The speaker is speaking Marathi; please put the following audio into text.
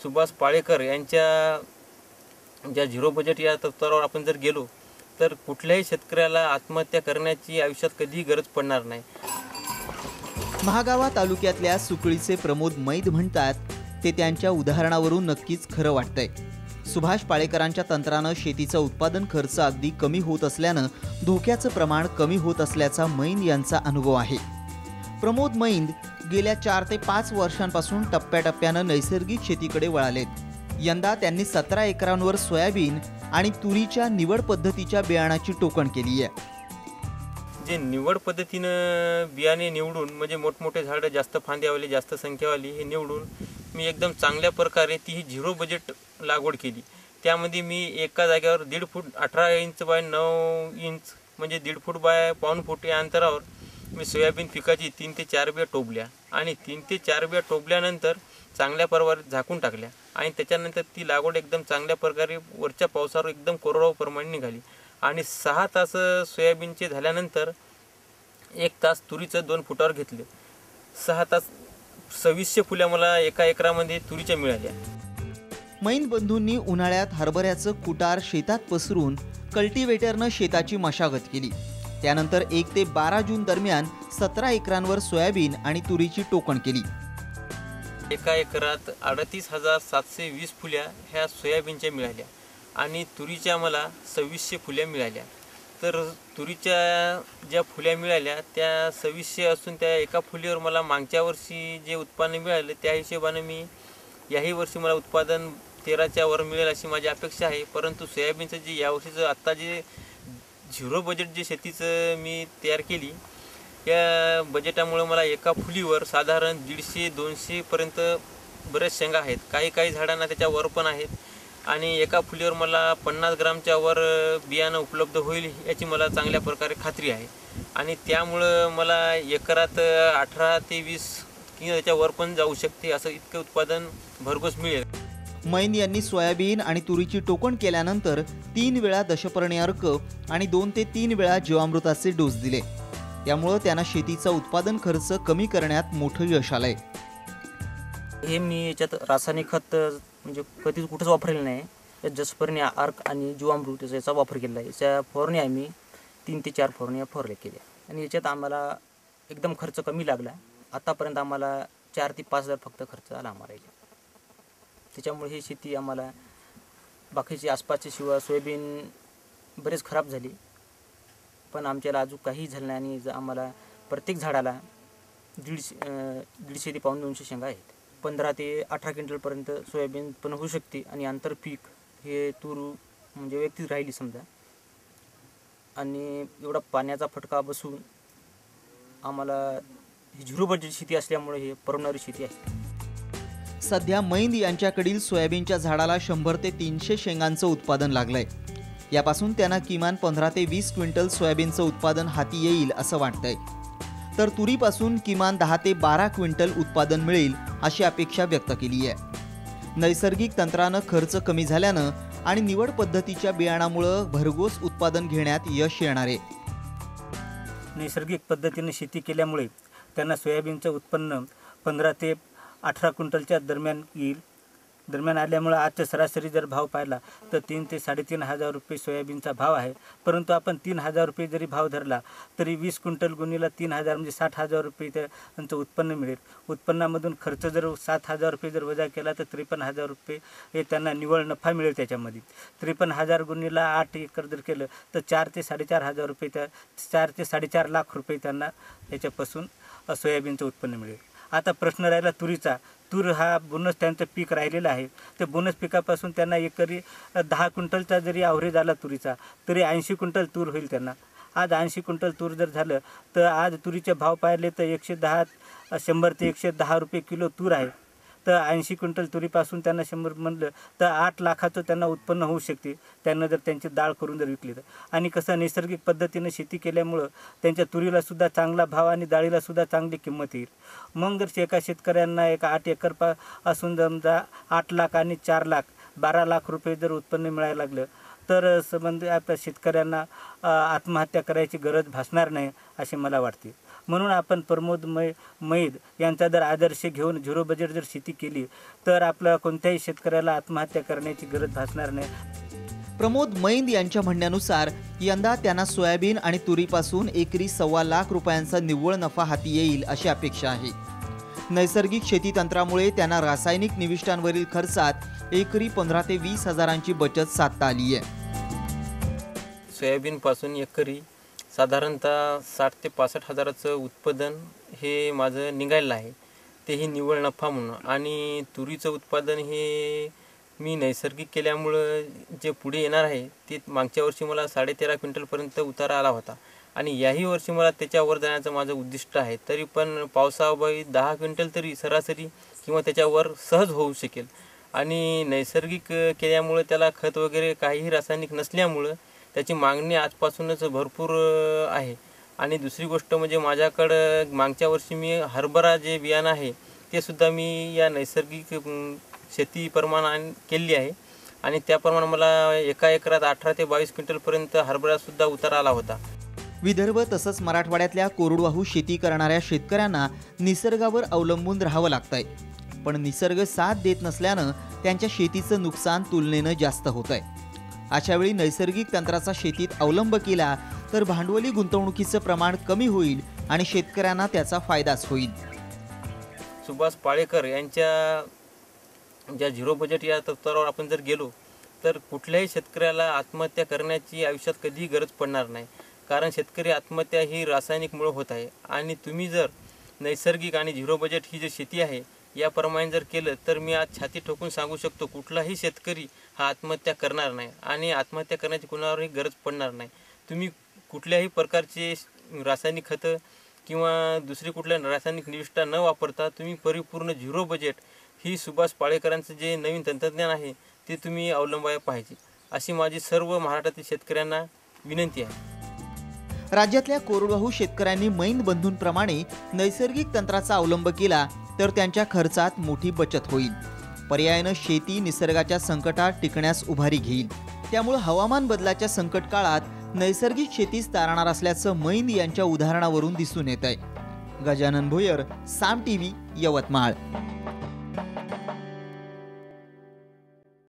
सुभाष पाळेकर यांच्या ज्या झिरो बजेट या तत्वावर आपण जर गेलो तर कुठल्याही शेतकऱ्याला आत्महत्या करण्याची आयुष्यात कधीही गरज पडणार नाही। महागावा तालुक्यातल्या सुकळीचे प्रमोद मैद म्हणतात ते त्यांच्या उदाहरणावरून नक्कीच खरं वाटतंय। सुभाष पाळेकरांच्या तंत्रानं शेतीचा उत्पादन खर्च अगदी कमी होत असल्यानं धोक्याचं प्रमाण कमी होत असल्याचा मैंद यांचा अनुभव आहे। प्रमोद मैंद गेल्या 4 ते 5 वर्षांपासून टप्प्याटप्प्यानं नैसर्गिक शेतीकडे वळालेत। यंदा त्यांनी 17 एकरांवर सोयाबीन आणि तुरीच्या निवड पद्धतीच्या बियाणाची टोकण केली आहे। जे निवड पद्धतीनं बियाणे निवडून म्हणजे मोठमोठे झाडं जास्त फांद्यावाली जास्त संख्यावाली हे निवडून मी एकदम चांगल्या प्रकारे ती झिरो बजेट लागवड केली। त्यामध्ये मी एका जागेवर 1.5 फूट 18 इंच बाय 9 इंच म्हणजे 1.5 फूट बाय पाऊण फूट या अंतरावर मी सोयाबीन पिकाची 3 ते 4 बिया टोबल्या आणि 3 ते 4 बिया टोबल्यानंतर चांगल्या प्रकारे झाकून टाकल्या आणि त्याच्यानंतर ती लागवड एकदम चांगल्या प्रकारे वरच्या पावसावर एकदम कोरडवाहू प्रमाणे निघाली आणि 6 तास सोयाबीनचे झाल्यानंतर 1 तास तुरीचं 2 फुटावर घेतले। 6 तास 2600 फुल्या मला एका एकरामध्ये तुरीच्या मिळाल्या। मैंद बंधूंनी उन्हाळ्यात हरभऱ्याचं कुटार शेतात पसरून कल्टिवेटरनं शेताची मशागत केली। त्यानंतर 1 ते 12 जून दरम्यान 17 एकरांवर सोयाबीन आणि तुरीची टोकण केली। एका एकरात 38,720 फुल्या ह्या सोयाबीनच्या मिळाल्या आणि तुरीच्या मला 2600 फुल्या मिळाल्या। तर तुरीच्या ज्या फुल्या मिळाल्या त्या 2600 असून त्या एका फुलीवर मला मागच्या वर्षी जे उत्पन्न मिळालं त्या हिशोबाने मी याही वर्षी मला उत्पादन 13च्या वर मिळेल अशी माझी अपेक्षा आहे। परंतु सोयाबीनचं जे यावर्षीचं आत्ता जे झिरो बजेट जे शेतीचं मी तयार केली या बजेटामुळे मला एका फुलीवर साधारण 150-200 पर्यंत बरेच शेंगा आहेत। काही झाडांना त्याच्या वर पण आहेत आणि एका फुलीवर मला 50 ग्रामच्या वर बियाणं उपलब्ध होईल याची मला चांगल्या प्रकारे खात्री आहे आणि त्यामुळं मला एकरात 18 ते 20 किंवा त्याच्या वर पण जाऊ शकते असं इतकं उत्पादन भरघोस मिळेल। मैंद यांनी सोयाबीन आणि तुरीची टोकण केल्यानंतर 3 वेळा दशपर्णी अर्क आणि 2 ते 3 वेळा जीवामृताचे डोस दिले। त्यामुळे त्यांना शेतीचा उत्पादन खर्च कमी करण्यात मोठं यश आलंय। हे मी याच्यात रासायनिक खत म्हणजे कधीच कुठंच वापरलेलं नाही। दशपर्णी अर्क आणि जीवामृत याचा वापर केला आहे। याच्या फवारणी आम्ही 3 ते 4 फवारण्या फवारल्या केल्या आणि याच्यात आम्हाला एकदम खर्च कमी लागला। आतापर्यंत आम्हाला 4 ते 5 हजार फक्त खर्च आला आम्हाला। त्याच्यामुळे ही शेती आम्हाला बाकीची आसपासची शिवाय सोयाबीन बरेच खराब झाली पण आमच्याला अजून काही झालं नाही आणि आम्हाला प्रत्येक झाडाला 150 ते पाऊण 200 शेंगा आहेत। 15 ते 18 क्विंटलपर्यंत सोयाबीन पण होऊ शकते आणि आंतरपीक हे तूर म्हणजे व्यक्तीच राहिली समजा आणि एवढा पाण्याचा फटका बसून आम्हाला ही झिरो बजेट शेती असल्यामुळे हे परवडणारी शेती आहे। सध्या मैंद यांच्याकडील सोयाबीनच्या झाडाला 100 ते 300 शेंगांचं उत्पादन लागलंय। यापासून त्यांना किमान 15 ते 20 क्विंटल सोयाबीनचं उत्पादन हाती येईल असं वाटतंय। तर तुरीपासून किमान 10 ते 12 क्विंटल उत्पादन मिळेल अशी अपेक्षा व्यक्त केली आहे। नैसर्गिक तंत्रानं खर्च कमी झाल्यानं आणि निवड पद्धतीच्या बियाणामुळे भरघोस उत्पादन घेण्यात यश येणार आहे। नैसर्गिक पद्धतीने शेती केल्यामुळे त्यांना सोयाबीनचं उत्पन्न 15 ते 18 क्विंटलच्या दरम्यान आल्यामुळे आजचा सरासरी जर भाव पाहिला तर 3 ते 3.5 हजार रुपये सोयाबीनचा भाव आहे। परंतु आपण 3,000 रुपये जरी भाव धरला तरी 20 क्विंटल गुणिले 3,000 म्हणजे 60,000 रुपये त्यांचं उत्पन्न मिळेल। उत्पन्नामधून खर्च जर 7,000 रुपये जर वजा केला तर 53,000 रुपये हे त्यांना निव्वळ नफा मिळेल। त्याच्यामध्ये 53,000 गुणिले 8 एकर जर केलं तर 4 ते 4.5 हजार रुपये 4 ते 4.5 लाख रुपये त्यांना याच्यापासून सोयाबीनचं उत्पन्न मिळेल। आता प्रश्न राहिला तुरीचा। तूर हा बोनस त्यांचं पीक राहिलेलं आहे। ते बोनस पिकापासून त्यांना एकरी 10 क्विंटलचा जरी ॲव्हरेज आला तुरीचा तरी 80 क्विंटल तूर होईल त्यांना। आज 80 क्विंटल तूर जर झालं तर आज तुरीचे भाव पाहिले तर 100 ते 110 रुपये किलो तूर आहे। तर 80 क्विंटल तुरीपासून त्यांना 100 म्हणलं तर 8 लाखाचं त्यांना उत्पन्न होऊ शकते त्यांना जर त्यांची डाळ करून जर विकली तर। आणि कसं नैसर्गिक पद्धतीने शेती केल्यामुळं त्यांच्या तुरीला सुद्धा चांगला भाव आणि डाळीला सुद्धा चांगली किंमत येईल। मग जर एका शेतकऱ्यांना एक 8 एकर असून समजा 8 लाख आणि 4 लाख 12 लाख रुपये जर उत्पन्न मिळायला लागलं तर संबंधित आपल्या शेतकऱ्यांना आत्महत्या करायची गरज भासणार नाही असे मला वाटते। म्हणून आपण प्रमोद मैद यांचा जर आदर्श घेऊन झिरो बजेट जर शेती केली तर आपल्या कोणत्याही शेतकऱ्याला आत्महत्या करण्याची गरज भासणार नाही. प्रमोद मैद यांच्या म्हणण्यानुसार यंदा त्यांना सोयाबीन आणि तुरीपासून एकरी 1.25 लाख रुपयांचा निव्वळ नफा हाती येईल अशी अपेक्षा आहे. नैसर्गिक शेती तंत्रामुळे त्यांना रासायनिक निविष्ठांवरील खर्चात एकरी 15 ते 20 हजारांची बचत साधता आली आहे. सोयाबीनपासून एकरी साधारणतः 60 ते 65 हजाराचं उत्पादन हे माझं निघालेलं आहे, तेही निव्वळ नफा म्हणून. आणि तुरीचं उत्पादन हे मी नैसर्गिक केल्यामुळं जे पुढे येणार आहे ते मागच्या वर्षी मला 13.5 क्विंटलपर्यंत उतारा आला होता आणि याही वर्षी मला त्याच्यावर जाण्याचं माझं उद्दिष्ट आहे. तरी पण पावसाअभावी 10 क्विंटल तरी सरासरी किंवा त्याच्यावर सहज होऊ शकेल. आणि नैसर्गिक केल्यामुळे त्याला खत वगैरे काहीही रासायनिक नसल्यामुळं त्याची मागणी आजपासूनच भरपूर आहे. आणि दुसरी गोष्ट म्हणजे माझ्याकडं मागच्या वर्षी मी हरभरा जे बियाणं आहे ते सुद्धा मी या नैसर्गिक शेती प्रमाणाने केली आहे आणि त्याप्रमाणे मला एका एकरात 18 ते 22 क्विंटलपर्यंत हरभरासुद्धा उतारा आला होता. विदर्भ तसंच मराठवाड्यातल्या कोरडवाहू शेती करणाऱ्या शेतकऱ्यांना निसर्गावर अवलंबून राहावं लागतंय. पण निसर्ग साथ देत नसल्यानं त्यांच्या शेतीचं नुकसान तुलनेनं जास्त होतंय. अशावेळी नैसर्गिक तंत्राचा शेतीत अवलंब केला तर भांडवली गुंतवणुकीचं प्रमाण कमी होईल आणि शेतकऱ्यांना त्याचा फायदाच होईल. सुभाष पाळेकर यांच्या ज्या झिरो बजेट या तत्वावर आपण जर गेलो तर कुठल्याही शेतकऱ्याला आत्महत्या करण्याची आयुष्यात कधीही गरज पडणार नाही. कारण शेतकरी आत्महत्या ही रासायनिकमुळे होत आहे आणि तुम्ही जर नैसर्गिक आणि झिरो बजेट ही जी शेती आहे याप्रमाणे जर केलं तर मी आज छाती ठोकून सांगू शकतो कुठलाही शेतकरी हा आत्महत्या करणार नाही आणि आत्महत्या करण्याची कुणावरही गरज पडणार नाही. तुम्ही कुठल्याही प्रकारचे रासायनिक खतं किंवा दुसरी कुठल्या रासायनिक निविष्ठा न वापरता तुम्ही परिपूर्ण झिरो बजेट ही सुभाष पाळेकरांचं जे नवीन तंत्रज्ञान आहे ते तुम्ही अवलंबायला पाहिजे अशी माझी सर्व महाराष्ट्रातील शेतकऱ्यांना विनंती आहे. राज्यातल्या कोरडवाहू शेतकऱ्यांनी मैद बंधूंप्रमाणे नैसर्गिक तंत्राचा अवलंब केला तर त्यांच्या खर्चात मोठी बचत होईल. पर्यायानं शेती निसर्गाच्या संकटात टिकण्यास उभारी घेईल. त्यामुळे हवामान बदलाच्या संकट काळात नैसर्गिक शेतीच तारणार असल्याचं मैद यांच्या उदाहरणावरून दिसून येत आहे. गजानन भोयर, साम टीव्ही, यवतमाळ.